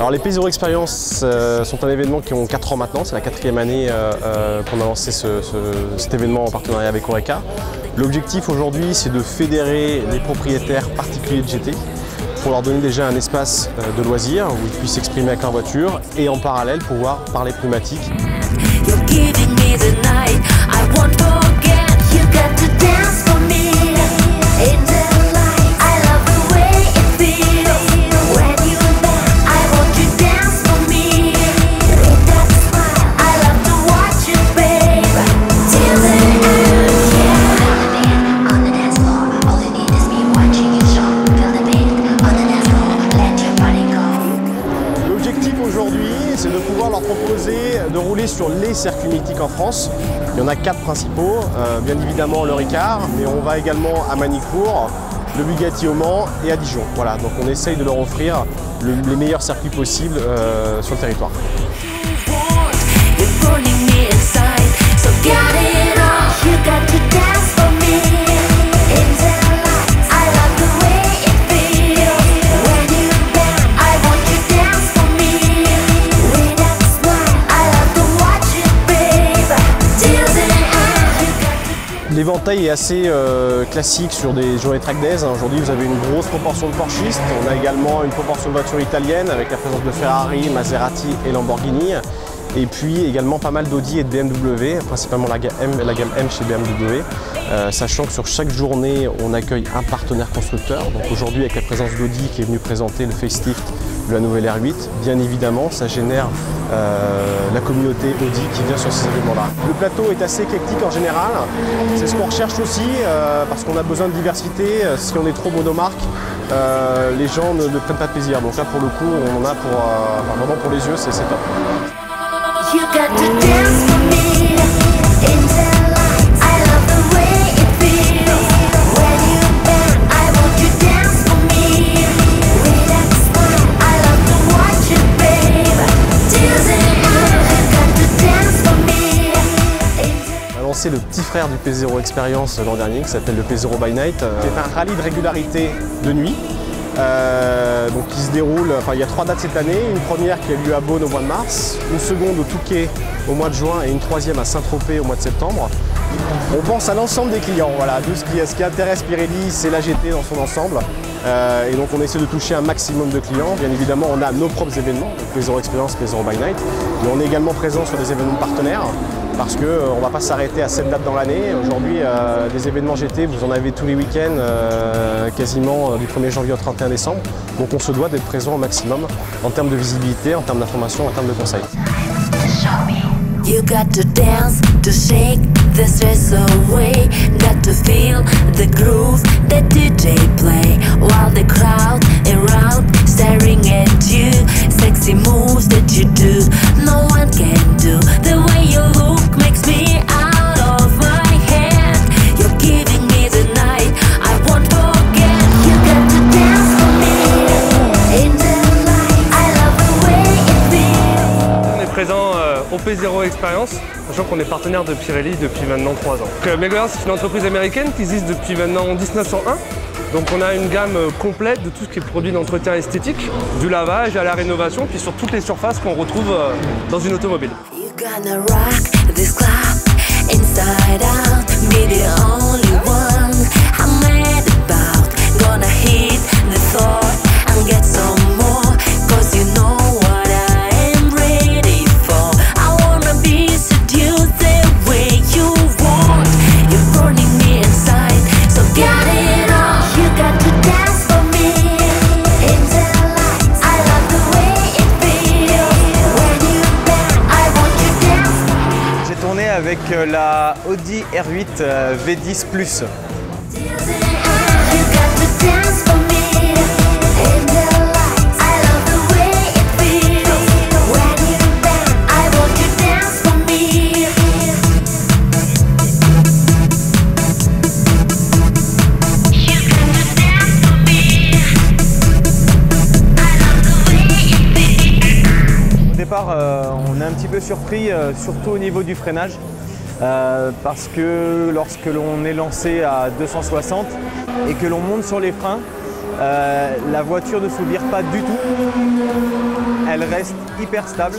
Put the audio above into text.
Alors les P0 Experience sont un événement qui ont 4 ans maintenant, c'est la 4e année qu'on a lancé cet événement en partenariat avec Oreca. L'objectif aujourd'hui c'est de fédérer les propriétaires particuliers de GT pour leur donner déjà un espace de loisirs où ils puissent s'exprimer avec leur voiture et en parallèle pouvoir parler pneumatique. Aujourd'hui, c'est de pouvoir leur proposer de rouler sur les circuits mythiques en France. Il y en a 4 principaux, bien évidemment le Ricard, mais on va également à Manicourt, le Bugatti au Mans et à Dijon. Voilà, donc on essaye de leur offrir les meilleurs circuits possibles sur le territoire. L'éventail est assez classique sur des journées track days. Aujourd'hui, vous avez une grosse proportion de Porschistes. On a également une proportion de voitures italiennes avec la présence de Ferrari, Maserati et Lamborghini. Et puis également pas mal d'Audi et de BMW, principalement la gamme M chez BMW. Sachant que sur chaque journée, on accueille un partenaire constructeur. Donc aujourd'hui, avec la présence d'Audi qui est venu présenter le facelift de la nouvelle R8, bien évidemment, ça génère la communauté Audi qui vient sur ces événements-là. Le plateau est assez éclectique en général. C'est ce qu'on recherche aussi parce qu'on a besoin de diversité. Si on est trop monomarque, les gens ne prennent pas de plaisir. Donc là, pour le coup, on en a vraiment pour les yeux, c'est top. You got to dance for me in the lights. I love the way it feels when you bend. I want you dance for me with that smile. I love to watch you, babe. Till the end, you got to dance for me. On a lancé le petit frère du P0 Experience l'an dernier qui s'appelle le P0 by Night. C'est un rallye de régularité de nuit. Donc qui se déroule, il y a 3 dates cette année, une première qui a lieu à Beaune au mois de mars, une seconde au Touquet au mois de juin et une troisième à Saint-Tropez au mois de septembre. On pense à l'ensemble des clients, voilà, ce qui intéresse Pirelli, c'est la GT dans son ensemble. Et donc on essaie de toucher un maximum de clients. Bien évidemment, on a nos propres événements, donc P0 Experience, P0 by Night, mais on est également présent sur des événements partenaires. Parce qu'on ne va pas s'arrêter à 7 dates dans l'année. Aujourd'hui, des événements GT, vous en avez tous les week-ends, quasiment du 1er janvier au 31 décembre. Donc on se doit d'être présent au maximum en termes de visibilité, en termes d'information, en termes de conseils. You got to dance, to shake the stress away. Got to feel the groove that DJ play. While the crowd around staring at you. Sexy moves that you do, no one can do. The way you look makes me out of my head. You're giving me the night, I won't forget. You got to dance for me in the light. I love the way it feels. On est présent au P0 Experience, sachant qu'on est partenaire de Pirelli depuis maintenant 3 ans. Megola, c'est une entreprise américaine qui existe depuis maintenant 1901. Donc on a une gamme complète de tout ce qui est produit d'entretien esthétique, du lavage à la rénovation, puis sur toutes les surfaces qu'on retrouve dans une automobile. Avec la Audi R8 V10 Plus. Au départ, on est un petit peu surpris, surtout au niveau du freinage. Parce que lorsque l'on est lancé à 260 et que l'on monte sur les freins, la voiture ne se vire pas du tout. elle reste hyper stable.